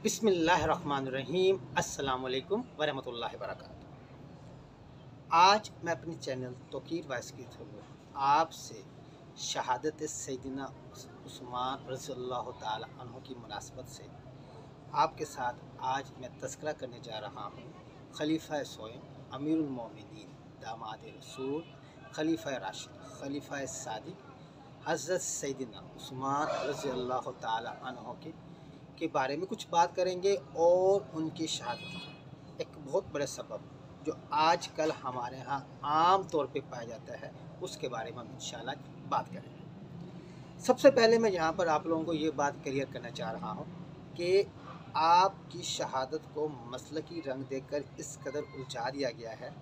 बिस्मिल्लाहिर्रहमानिर्रहीम। अस्सलामुअलैकुम वरहमतुल्लाहि वबरकातुहू। आज मैं अपने चैनल तौकीर वाइस के थ्रू आपसे शहादत सैयदना उस्मान रज़ियल्लाहु ताला अन्हु की मुनासबत से आपके साथ आज मैं तज़किरा करने जा रहा हूँ खलीफा सोएम अमीरुल मोमिनीन दामाद रसूल खलीफा राशिद खलीफा सादिक हज़रत सैयदना उस्मान रज़ियल्लाहु ताला अन्हु के बारे में कुछ बात करेंगे और उनकी शहादत एक बहुत बड़े सबब जो आजकल हमारे यहाँ आम तौर पे पाया जाता है उसके बारे में हम इंशाल्लाह बात करेंगे। सबसे पहले मैं यहाँ पर आप लोगों को ये बात क्लियर करना चाह रहा हूँ कि आपकी शहादत को मसलकी रंग देकर इस कदर उलझा दिया गया है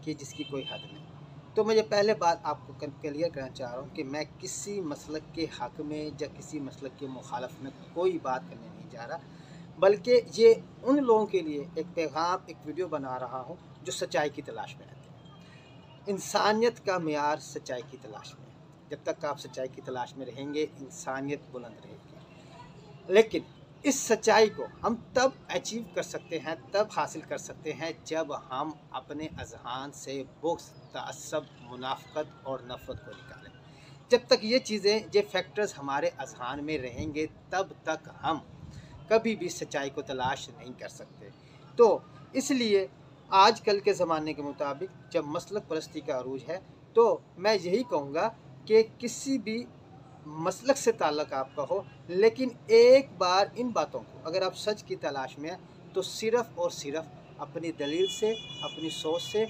कि जिसकी कोई हद नहीं। तो मैं ये पहले बात आपको क्लियर करना चाह रहा हूँ कि मैं किसी मसलक के हक़ में या किसी मसलक के मुखालफ में कोई बात करने नहीं जा रहा, बल्कि ये उन लोगों के लिए एक पैगाम, एक वीडियो बना रहा हूँ जो सच्चाई की तलाश में रहते हैं। इंसानियत का मेयार सच्चाई की तलाश में है। जब तक आप सच्चाई की तलाश में रहेंगे इंसानियत बुलंद रहेगी। लेकिन इस सच्चाई को हम तब अचीव कर सकते हैं, तब हासिल कर सकते हैं जब हम अपने अज़हान से बुग़्ज़, तअस्सुब, मुनाफ़क़त और नफ़रत को निकालें। जब तक ये चीज़ें, ये फैक्टर्स हमारे अज़हान में रहेंगे तब तक हम कभी भी सच्चाई को तलाश नहीं कर सकते। तो इसलिए आजकल के ज़माने के मुताबिक जब मसलक परस्ती का अरूज है तो मैं यही कहूँगा कि किसी भी मसलक से ताल्लुक़ आपका हो, लेकिन एक बार इन बातों को अगर आप सच की तलाश में हैं तो सिर्फ़ और सिर्फ अपनी दलील से, अपनी सोच से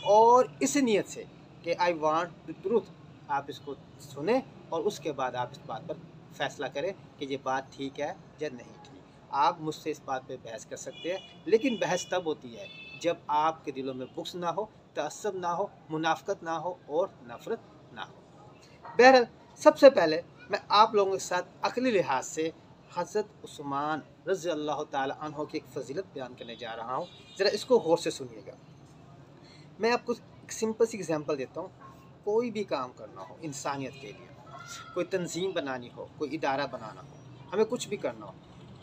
और इस नीयत से कि आई वांट द ट्रूथ, आप इसको सुने और उसके बाद आप इस बात पर फैसला करें कि ये बात ठीक है या नहीं ठीक। आप मुझसे इस बात पे बहस कर सकते हैं, लेकिन बहस तब होती है जब आपके दिलों में बुग़्ज़ ना हो, तअस्सुब ना हो, मुनाफ़क़त ना हो और नफ़रत ना हो। बहरहाल सबसे पहले मैं आप लोगों के साथ अक़ली लिहाज से हज़रत उस्मान रज़ियल्लाहु ताला अन्हु की एक फ़ज़ीलत बयान करने जा रहा हूँ। ज़रा इसको गौर से सुनिएगा। मैं आपको एक सिंपल सी एग्ज़ाम्पल देता हूँ। कोई भी काम करना हो इंसानियत के लिए, कोई तंजीम बनानी हो, कोई इदारा बनाना हो, हमें कुछ भी करना हो,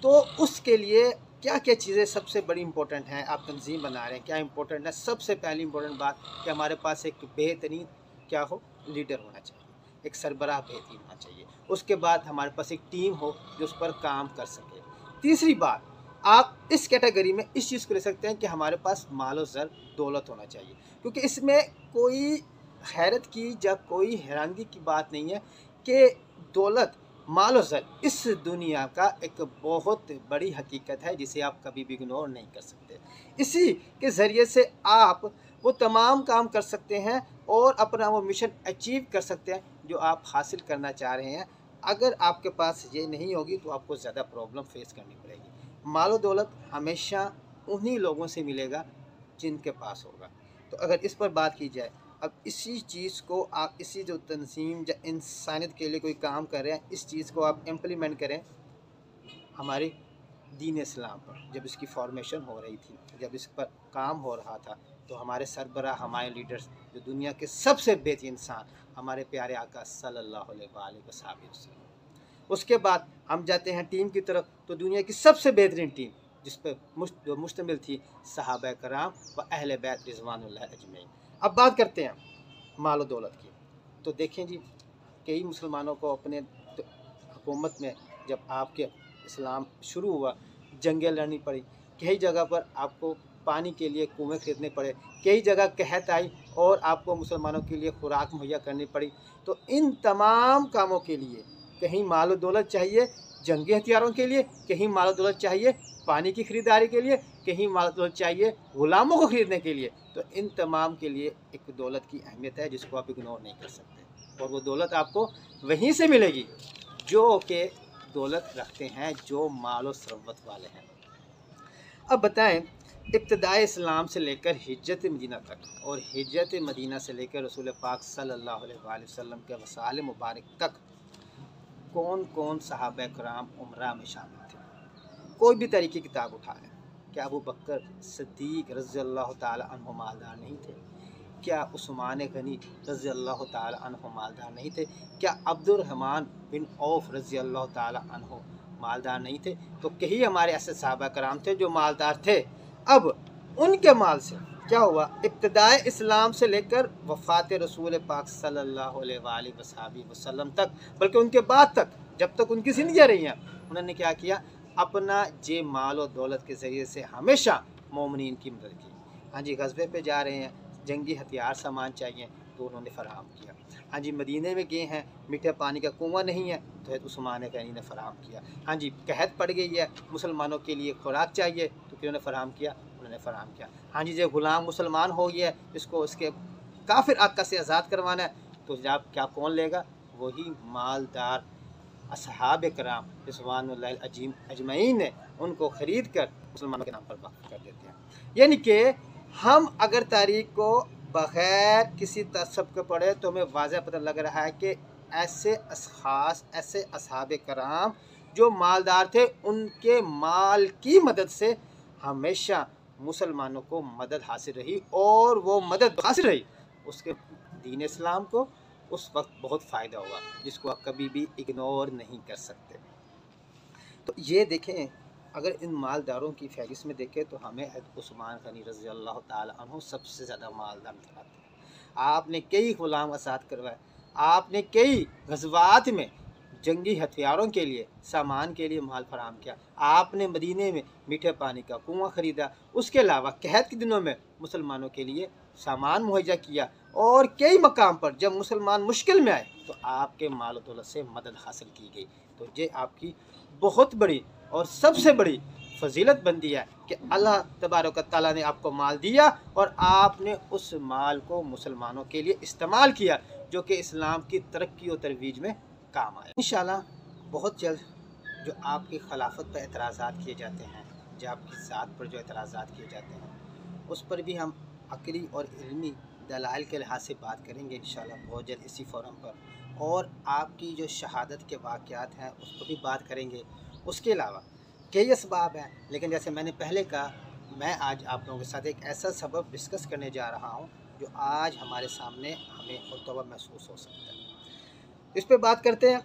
तो उसके लिए क्या क्या चीज़ें सबसे बड़ी इम्पोर्टेंट हैं। आप तंजीम बना रहे हैं, क्या इम्पोर्टेंट है? सबसे पहली इम्पोर्टेंट बात कि हमारे पास एक बेहतरीन क्या हो, लीडर होना चाहिए, एक सरबराह बेहतरीन होना चाहिए। उसके बाद हमारे पास एक टीम हो जो उस पर काम कर सके। तीसरी बात, आप इस कैटेगरी में इस चीज़ को ले सकते हैं कि हमारे पास मालो ज़र दौलत होना चाहिए, क्योंकि इसमें कोई हैरत की या कोई हैरानगी की बात नहीं है कि दौलत, मालो ज़र इस दुनिया का एक बहुत बड़ी हकीकत है जिसे आप कभी भी इग्नोर नहीं कर सकते। इसी के ज़रिए से आप वो तमाम काम कर सकते हैं और अपना वो मिशन अचीव कर सकते हैं जो आप हासिल करना चाह रहे हैं। अगर आपके पास ये नहीं होगी तो आपको ज़्यादा प्रॉब्लम फेस करनी पड़ेगी। मालो दौलत हमेशा उन्हीं लोगों से मिलेगा जिनके पास होगा। तो अगर इस पर बात की जाए, अब इसी चीज़ को आप, इसी जो तंज़ीम या इंसानियत के लिए कोई काम कर रहे हैं, इस चीज़ को आप इम्प्लीमेंट करें हमारे दीन इस्लाम पर। जब इसकी फॉर्मेशन हो रही थी, जब इस पर काम हो रहा था, तो हमारे सरबराह, हमारे लीडर्स, जो दुनिया के सबसे बेहतरीन इंसान हमारे प्यारे आका सल्लल्लाहु अलैहि वसल्लम। उसके बाद हम जाते हैं टीम की तरफ, तो दुनिया की सबसे बेहतरीन टीम जिस पर मुश्तमिल थी सहाबा कराम व अहले बैत रिज़वानुल्लाह अजमईन। अब बात करते हैं मालो दौलत की। तो देखें जी, कई मुसलमानों को अपने हुकूमत में जब आपके इस्लाम शुरू हुआ, जंगें लड़नी पड़ी, कई जगह पर आपको पानी के लिए कुएँ खरीदने पड़े, कई जगह कहत आई और आपको मुसलमानों के लिए खुराक मुहैया करनी पड़ी। तो इन तमाम कामों के लिए कहीं मालो दौलत चाहिए जंगी हथियारों के लिए, कहीं मालो दौलत चाहिए पानी की ख़रीदारी के लिए, कहीं मालो दौलत चाहिए ग़ुलामों को ख़रीदने के लिए। तो इन तमाम के लिए एक दौलत की अहमियत है जिसको आप इग्नोर नहीं कर सकते, और वो दौलत आपको वहीं से मिलेगी जो कि दौलत रखते हैं, जो मालो सरवत वाले हैं। अब बताएं, इब्तिदाए इस्लाम से लेकर हिज्रत मदीना तक और हिज्रत मदीना से लेकर रसूल पाक सल्लल्लाहु अलैहि वसल्लम के वसाल मुबारक तक कौन कौन सहाबा कराम उमरा में शामिल थे। कोई भी तरीके की किताब उठा लें, क्या अबू बकर सिद्दीक़ रज़ियल्लाहु ताला अन्हु मालदार नहीं थे? क्या उस्मान गनी रज़ियल्लाहु ताला अन्हु मालदार नहीं थे? क्या अब्दुर्रहमान बिन औफ़ रज़ियल्लाहु ताला अन्हु मालदार नहीं थे, तो कई हमारे ऐसे सहाबा कराम थे जो मालदार थे। अब उनके माल से क्या हुआ, इब्तिदाए इस्लाम से लेकर वफ़ात रसूल पाक सल्लल्लाहु अलैहि वसल्लम तक, बल्कि उनके बाद तक, जब तक उनकी ज़िंदगी रही हैं, उन्होंने क्या किया, अपना जे माल और दौलत के ज़रिए से हमेशा मोमिनीन की मदद की। हाँ जी, गज़वे पे जा रहे हैं, जंगी हथियार सामान चाहिए तो उन्होंने फराहम किया। हाँ जी, मदीने में गए हैं, मीठे पानी का कुआं नहीं है तो हज़रत उस्मान गनी ने फराहम किया। हाँ जी, कहत पड़ गई है, मुसलमानों के लिए खुराक चाहिए तो किन्होंने फराहम किया, उन्होंने फराहम किया। हाँ जी, जो गुलाम मुसलमान हो गया है, इसको उसके काफिर आका से आज़ाद करवाना है, तो जब क्या कौन लेगा, वही मालदार असहाब कराम रिज़वानुल्लाह अजमईन ने उनको ख़रीद कर मुसलमानों के नाम पर वक़्फ़ कर देते हैं। यानी कि हम अगर तारीख को बग़ैर किसी तसब्ब के पढ़े तो हमें वाज़ह पता लग रहा है कि ऐसे अशख़ास, ऐसे असहाब कराम जो मालदार थे, उनके माल की मदद से हमेशा मुसलमानों को मदद हासिल रही, और वो मदद हासिल रही उसके दीन इस्लाम को उस वक्त बहुत फ़ायदा हुआ, जिसको आप कभी भी इग्नोर नहीं कर सकते। तो ये देखें, अगर इन मालदारों की फहरिस्त में देखें तो हमें हज़रत उस्मान गनी रज़ी अल्लाह ताला अन्हु सबसे ज़्यादा मालदार नज़र आते हैं। आपने कई ग़ुलाम आज़ाद करवाए, आपने कई गज़वात में जंगी हथियारों के लिए, सामान के लिए माल फराहम किया, आपने मदीने में मीठे पानी का कुआं ख़रीदा, उसके अलावा कहत के दिनों में मुसलमानों के लिए सामान मुहैया किया, और कई मकाम पर जब मुसलमान मुश्किल में आए तो आपके माल दौलत से मदद हासिल की गई। तो ये आपकी बहुत बड़ी और सबसे बड़ी फजीलत बनती है कि अल्लाह तबारक तआला ने आपको माल दिया और आपने उस माल को मुसलमानों के लिए इस्तेमाल किया, जो कि इस्लाम की तरक्की और तरवीज में काम आया। इंशाअल्लाह बहुत जल्द जो आपकी खिलाफत पर एतराज़ात किए जाते हैं, जो आपकी ज़ात पर जो एतराज़ात किए जाते हैं, उस पर भी हम अक़ली और इल्मी दलाइल के लिहाज से बात करेंगे इंशाअल्लाह बहुत जल्द इसी फोरम पर, और आपकी जो शहादत के वाक़यात हैं उस पर भी बात करेंगे। उसके अलावा कई असबाब हैं, लेकिन जैसे मैंने पहले कहा, मैं आज आप लोगों के साथ एक ऐसा सबब डिस्कस करने जा रहा हूँ जो आज हमारे सामने हमें मुतवा महसूस हो सकता है। इस पर बात करते हैं।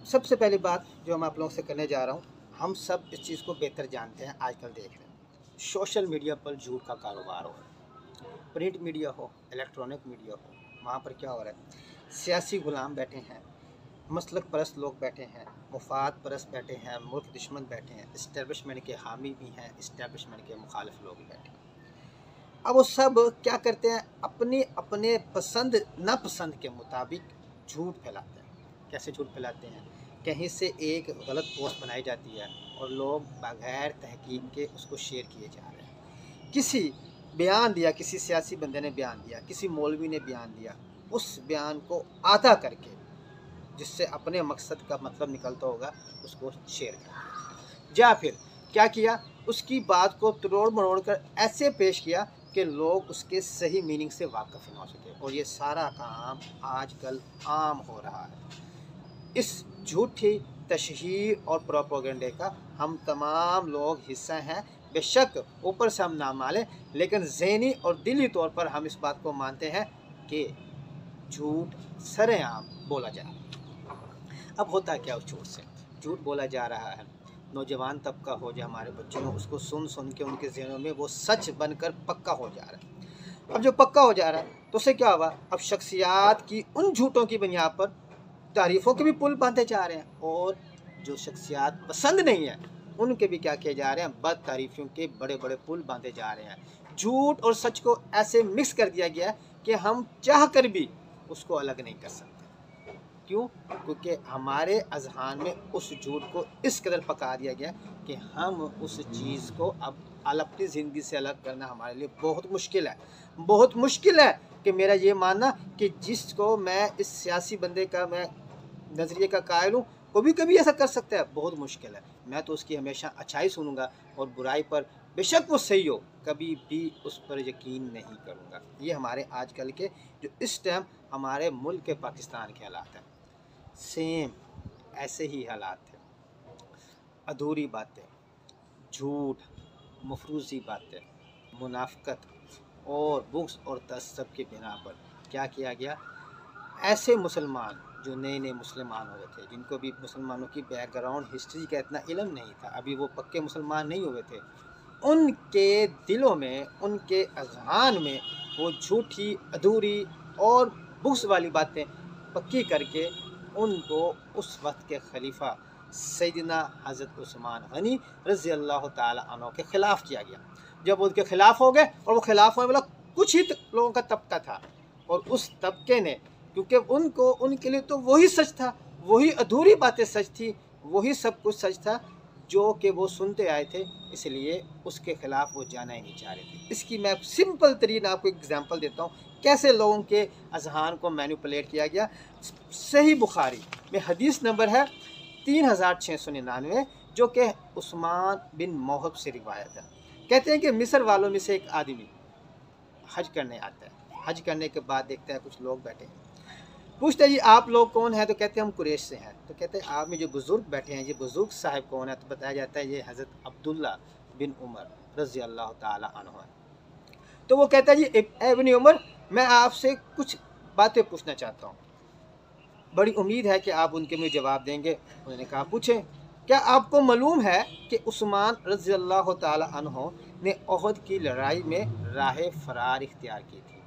सबसे पहली बात जो मैं आप लोगों से करने जा रहा हूँ, हम सब इस चीज़ को बेहतर जानते हैं, आजकल देख रहे हैं सोशल मीडिया पर झूठ का कारोबार हो रहा है, प्रिंट मीडिया हो, इलेक्ट्रॉनिक मीडिया हो, वहाँ पर क्या हो रहा है, सियासी गुलाम बैठे हैं, मसलक परस्त लोग बैठे हैं, मुफाद परस्त बैठे हैं, मुल्क दुश्मन बैठे हैं, इस्टेब्लिशमेंट के हामी भी हैं, इस्टेब्लिशमेंट के मुखालिफ लोग भी बैठे हैं। अब वो सब क्या करते हैं, अपने अपने पसंद नापसंद के मुताबिक झूठ फैलाते हैं। कैसे झूठ फैलाते हैं, कहीं से एक गलत पोस्ट बनाई जाती है और लोग बगैर तहकीक के उसको शेयर किए जा रहे हैं। किसी बयान दिया, किसी सियासी बंदे ने बयान दिया, किसी मौलवी ने बयान दिया, उस बयान को आधा करके जिससे अपने मकसद का मतलब निकलता होगा उसको शेयर कर दिया, या फिर क्या किया, उसकी बात को तोड़ मरोड़ कर ऐसे पेश किया कि लोग उसके सही मीनिंग से वाकिफ़ ना हो सके, और ये सारा काम आजकल आम हो रहा है। इस झूठी तशहीर और प्रोपेगेंडे का हम तमाम लोग हिस्सा हैं। बेशक ऊपर से हम ना माने, लेकिन ज़हनी और दिली तौर पर हम इस बात को मानते हैं कि झूठ सरेआम बोला जा रहा है। अब होता क्या उस झूठ से, झूठ बोला जा रहा है, नौजवान तबका हो जो हमारे बच्चों में, उसको सुन सुन के उनके ज़हनों में वो सच बनकर पक्का हो जा रहा है। अब जो पक्का हो जा रहा है तो उससे क्या हुआ, अब शख्सियात की उन झूठों की बुनियाद पर तारीफ़ों के भी पुल बांधे जा रहे हैं, और जो शख्सियात पसंद नहीं है उनके भी क्या किए जा रहे हैं, बद तारीफ़ों के बड़े बड़े पुल बांधे जा रहे हैं। झूठ और सच को ऐसे मिक्स कर दिया गया कि हम चाह कर भी उसको अलग नहीं कर सकते। क्यों? क्योंकि हमारे अज़हान में उस झूठ को इस कदर पका दिया गया कि हम उस चीज़ को अब अपनी ज़िंदगी से अलग करना हमारे लिए बहुत मुश्किल है। बहुत मुश्किल है कि मेरा ये मानना कि जिसको मैं इस सियासी बंदे का मैं नज़रिए का कायल हूँ, कभी कभी ऐसा कर सकता है, बहुत मुश्किल है। मैं तो उसकी हमेशा अच्छाई सुनूंगा और बुराई पर बेशक वो सही हो कभी भी उस पर यकीन नहीं करूँगा। ये हमारे आजकल के जो इस टाइम हमारे मुल्क के पाकिस्तान के हालात हैं, सेम ऐसे ही हालात हैं। अधूरी बातें, झूठ, मफरूज़ी बातें, मुनाफ़िक़त और बुग़्ज़ और तअस्सुब के बिना पर क्या किया गया, ऐसे मुसलमान जो नए नए मुसलमान हुए थे, जिनको भी मुसलमानों की बैकग्राउंड हिस्ट्री का इतना इल्म नहीं था, अभी वो पक्के मुसलमान नहीं हुए थे, उनके दिलों में, उनके अज़हान में वो झूठी, अधूरी और बुग़्ज़ वाली बातें पक्की करके उनको उस वक्त के खलीफा सैयदना हज़रत उस्मान गनी रज़ी अल्लाह ताला अन्हु के ख़िलाफ़ किया गया। जब उनके ख़िलाफ़ हो गए, और वो ख़िलाफ़ होने वाला कुछ ही लोगों का तबका था, और उस तबके ने, क्योंकि उनको, उनके लिए तो वही सच था, वही अधूरी बातें सच थी, वही सब कुछ सच था जो कि वो सुनते आए थे, इसलिए उसके ख़िलाफ़ वो जाना ही नहीं चाह रहे थे। इसकी मैं सिंपल तरीन आपको एग्जांपल देता हूँ कैसे लोगों के अज़हान को मैनिपुलेट किया गया। सही बुखारी में हदीस नंबर है 3699, जो कि उस्मान बिन मौहब से रिवायत है। कहते हैं कि मिस्र वालों में से एक आदमी हज करने आता है। हज करने के बाद देखता है कुछ लोग बैठे हैं, पूछते हैं जी आप लोग कौन हैं? तो कहते हैं हम कुरैश से हैं। तो कहते हैं आप में जो बुज़ुर्ग बैठे हैं, ये बुज़ुर्ग साहब कौन है? तो बताया जाता है ये हज़रत अब्दुल्ला बिन उमर रज़ी अल्लाह ताला अन्हु है। तो वो कहता है जी इब्न उमर, मैं आपसे कुछ बातें पूछना चाहता हूँ, बड़ी उम्मीद है कि आप उनके मुझे जवाब देंगे। उन्होंने कहा पूछें। क्या आपको मालूम है कि उस्मान रज़ी अल्लाह ताला अन्हु ने ओहद की लड़ाई में राह फरार इख्तियार की थी?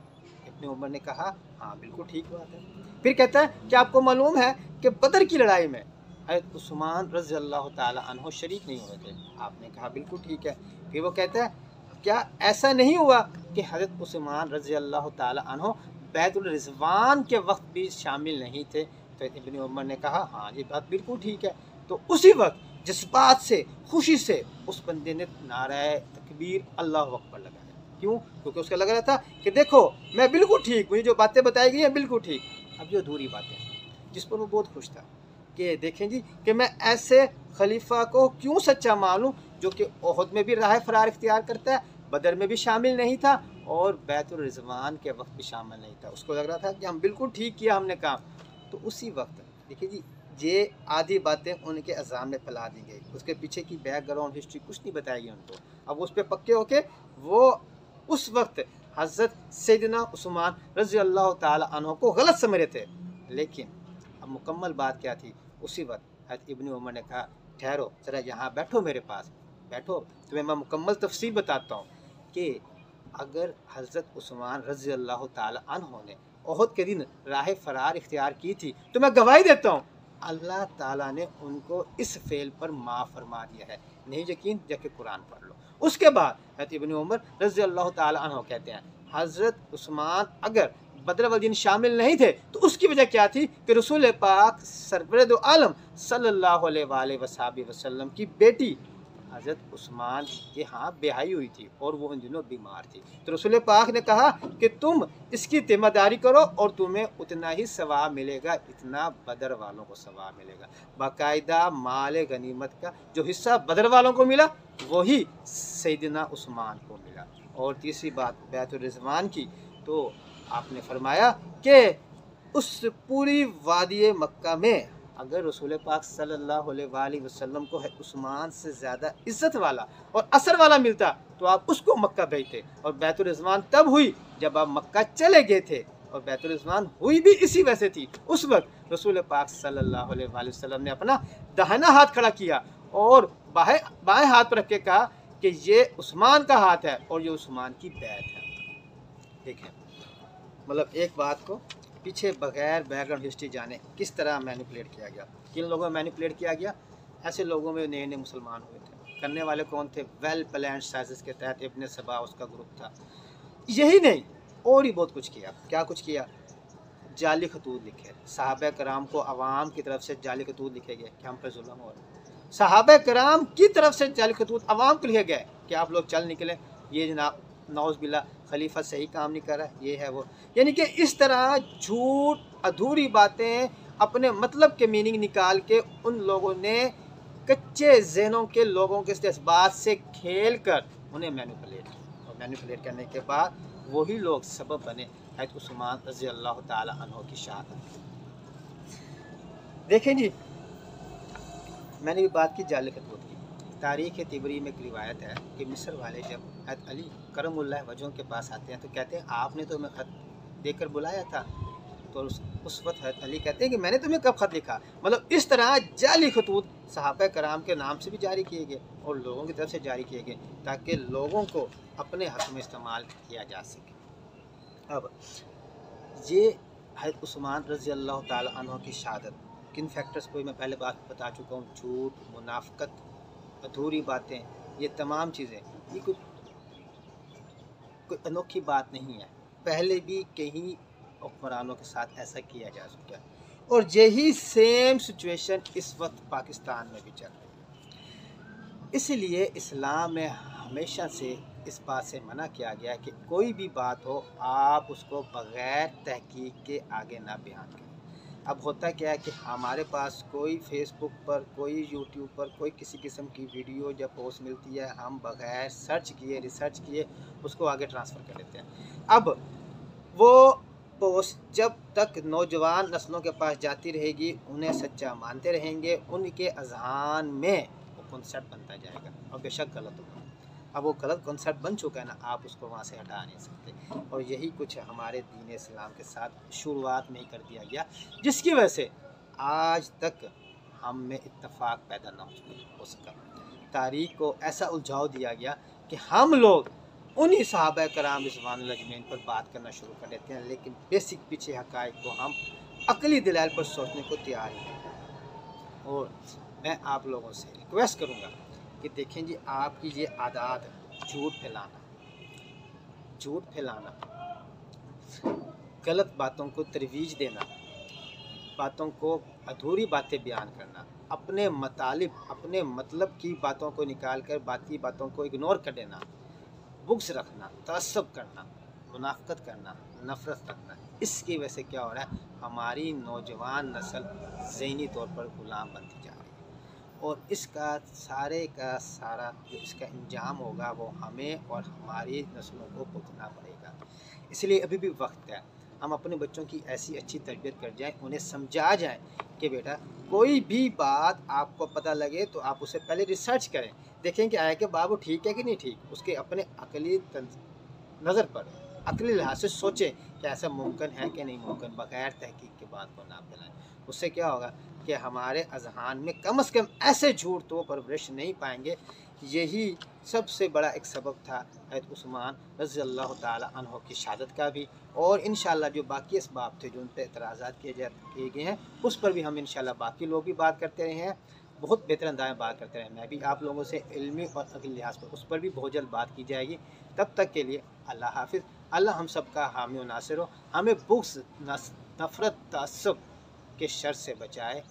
इब्न उमर ने कहा हाँ बिल्कुल ठीक बात है। फिर कहता है कि आपको मालूम है कि बदर की लड़ाई में हज़रत उस्मान रज़ी अल्लाह ताला अन्हु शरीक नहीं हुए थे? आपने कहा बिल्कुल ठीक है। फिर वो कहता है क्या ऐसा नहीं हुआ कि हज़रत उस्मान रज़ी अल्लाह ताला अन्हु बैतुल रिज़वान के वक्त भी शामिल नहीं थे? तो इब्न उमर ने कहा हाँ ये बात बिल्कुल ठीक है। तो उसी वक्त जज्बात से, खुशी से उस बंदे ने नारे तकबीर अल्लाहु अकबर लगाया। क्यों? क्योंकि उसका लग रहा था कि देखो मैं बिल्कुल ठीक, मुझे जो बातें बताई गई हैं बिल्कुल ठीक। अब जो अधूरी बातें, जिस पर वो बहुत खुश था कि देखें जी कि मैं ऐसे खलीफा को क्यों सच्चा मानूं जो कि ओहद में भी राह फरार इख्तियार करता है, बदर में भी शामिल नहीं था और बैतुल रिज़वान के वक्त भी शामिल नहीं था। उसको लग रहा था कि हम बिल्कुल ठीक किया हमने काम। तो उसी वक्त देखिए जी, ये आधी बातें उनके अज़ाम में फैला दी गई, उसके पीछे की बैकग्राउंड हिस्ट्री कुछ नहीं बताई गई उनको। अब उस पर पक्के होके वो उस वक्त हज़रत सैयदना उस्मान रज़ी अल्लाह ताला अन्हु को गलत समझ रहे थे। लेकिन अब मुकम्मल बात क्या थी? उसी वक्त हज़रत इब्न उमर ने कहा ठहरो ज़रा यहाँ बैठो, मेरे पास बैठो, तुम्हें मैं मुकम्मल तफसील बताता हूँ कि अगर हज़रत उस्मान रज़ी अल्लाह ताला अन्हु ने ओहद के दिन राह फरार इख्तियार की थी तो मैं गवाही देता हूँ अल्लाह ताला ने उनको इस फेल पर माफ़ फरमा दिया है। नहीं यकीन जाके कुरान पढ़ लो। उसके बाद हज़रत इब्न उमर रज़ी अल्लाह ताला अन्हु कहते हैं हज़रत उस्मान अगर बदर वाले दिन शामिल नहीं थे तो उसकी वजह क्या थी कि रसूल पाक सरवरे दो आलम सल्लल्लाहु अलैहि वसल्लम की बेटी हज़रत उस्मान के यहाँ ब्याही हुई थी और वो उन दिनों बीमार थी। तो रसूल पाक ने कहा कि तुम इसकी जिम्मेदारी करो और तुम्हें उतना ही सवाब मिलेगा जितना बदर वालों को सवाब मिलेगा। बाकायदा माल गनीमत का जो हिस्सा बदर वालों को मिला वही सैयदना उस्मान को मिला। और तीसरी बात बैतुल रिज़वान की, तो आपने फरमाया कि उस पूरी वादी मक्का में अगर रसूल पाक सल्लल्लाहु अलैहि वसल्लम को उस्मान से ज़्यादा इज़्ज़त वाला और असर वाला मिलता तो आप उसको मक्का भेजते। और बैतुल रिज़वान तब हुई जब आप मक्का चले गए थे, और बैतुल रिज़वान हुई भी इसी वजह से थी। उस वक्त रसूल पाक सल्लल्लाहु अलैहि वसल्लम ने अपना दाहिना हाथ खड़ा किया और बाएं हाथ पर रख के कहा कि ये उस्मान का हाथ है और ये उस्मान की बैत है। देखें मतलब एक बात को पीछे बगैर बैकग्राउंड हिस्ट्री जाने किस तरह मैनिपुलेट किया गया। किन लोगों में मैनिपुलेट किया गया? ऐसे लोगों में नए नए मुसलमान हुए थे। करने वाले कौन थे? वेल प्लान साजिश के तहत इब्न सबा उसका ग्रुप था। यही नहीं और ही बहुत कुछ किया। क्या कुछ किया? जाली खतूत लिखे, सहाबा कराम को अवाम की तरफ से जाली खतूत लिखे गए कि हम पर जुल्म हो रहा है। सहाबा कराम की तरफ से जाली खतूत अवाम को लिखे गए कि आप लोग चल निकले, ये जनाब नौज़ बिल्ला खलीफा सही काम नहीं कर रहा, ये है वो। यानी कि इस तरह झूठ, अधूरी बातें, अपने मतलब के मीनिंग निकाल के उन लोगों ने कच्चे ज़हनों के लोगों के जज्बात से खेल कर उन्हें मैनिपुलेट किया। और मैनिपुलेट करने के बाद वही लोग सबब बने हज़रत उस्मान रज़ी अल्लाह ताला अन्हु की शहादत। देखें जी, मैंने भी बात की जाली खतूत की। तारीख़ तिबरी में एक रिवायत है कि मिस्र वाले जब हज़रत अली करमुल्लाह वजहों के पास आते हैं तो कहते हैं आपने तो हमें ख़त देकर बुलाया था, तो उस वक्त हज़रत अली कहते हैं कि मैंने तुम्हें कब ख़त लिखा। मतलब इस तरह जाली खतूत सहाबा कराम के नाम से भी जारी किए गए और लोगों की तरफ से जारी किए गए ताकि लोगों को अपने हक़ में इस्तेमाल किया जा सके। अब ये हज़रत उस्मान रज़ी अल्लाह ताला अन्हु की शहादत किन फैक्टर्स को मैं पहले बात बता चुका हूँ, झूठ, मुनाफ़िक़त, अधूरी बातें, ये तमाम चीज़ें, ये कोई अनोखी बात नहीं है। पहले भी कई हुक्मरानों के साथ ऐसा किया जा चुका है और यही सेम सिचुएशन इस वक्त पाकिस्तान में भी चल रही है। इसलिए इस्लाम में हमेशा से इस बात से मना किया गया कि कोई भी बात हो आप उसको बग़ैर तहकीक के आगे ना बयान करें। अब होता क्या है कि हमारे पास कोई फेसबुक पर, कोई यूट्यूब पर कोई किसी किस्म की वीडियो या पोस्ट मिलती है, हम बग़ैर सर्च किए, रिसर्च किए उसको आगे ट्रांसफ़र कर देते हैं। अब वो पोस्ट जब तक नौजवान नस्लों के पास जाती रहेगी, उन्हें सच्चा मानते रहेंगे, उनके अज़हान में वो कॉन्सेप्ट बनता जाएगा और बेशक गलत होगा। अब वो गलत कॉन्सेप्ट बन चुका है ना, आप उसको वहाँ से हटा नहीं सकते। और यही कुछ हमारे दीन इस्लाम के साथ शुरुआत में ही कर दिया गया, जिसकी वजह से आज तक हम में इत्तेफाक पैदा ना हो सका। तारीख़ को ऐसा उलझाव दिया गया कि हम लोग उन्हीं सहाबा कराम रिज़वानुल्लाह अजमईन पर बात करना शुरू कर देते हैं, लेकिन बेसिक पीछे हक़ाइक़ को हम अक़ली दलाइल पर सोचने को तैयार ही नहीं। और मैं आप लोगों से रिक्वेस्ट करूँगा कि देखें जी, आपकी ये आदत झूठ फैलाना, गलत बातों को तरवीज देना, बातों को अधूरी बातें बयान करना, अपने मतलब की बातों को निकाल कर बाकी बातों को इग्नोर कर देना, बुग़्ज़ रखना, तअस्सुब करना, मुनाफ़िक़त करना, नफ़रत रखना, इसकी वजह से क्या हो रहा है, हमारी नौजवान नस्ल ज़हनी तौर पर ग़ुलाम बनती जा रही है। और इसका सारे का सारा जो इसका इंजाम होगा वो हमें और हमारी नस्लों को भुगतना पड़ेगा। इसलिए अभी भी वक्त है, हम अपने बच्चों की ऐसी अच्छी तरबियत कर जाएं, उन्हें समझा जाए कि बेटा कोई भी बात आपको पता लगे तो आप उसे पहले रिसर्च करें, देखें कि आया कि बाबू ठीक है कि नहीं ठीक, उसके अपने अक़ली नज़र पर अक़ली लिहाज से सोचें कि ऐसा मुमकिन है कि नहीं मुमकिन, बग़ैर तहकीक के बात को ना फैलाएं। उससे क्या होगा कि हमारे अज़हान में कम से कम ऐसे झूठ तो परवरिश नहीं पाएंगे। यही सबसे बड़ा एक सबब था हज़रत उस्मान रज़ी अल्लाह ताला अन्हु की शहादत का भी। और इंशाअल्लाह जो बाकी असबाब थे जो उन पर एतराज़ात किए गए हैं, उस पर भी हम इंशाअल्लाह बाकी लोग भी बात करते रहे हैं, बहुत बेहतर अंदाज़ में बात करते रहे। मैं भी आप लोगों से इल्मी और अक़ली लिहाज पर उस पर भी बहुत जल्द बात की जाएगी। तब तक के लिए अल्लाह हाफ़िज़। अल्लाह हम सब का हामी व नासिर हो, हमें बुग़्ज़, नफ़रत, तअस्सुब के शर से बचाए।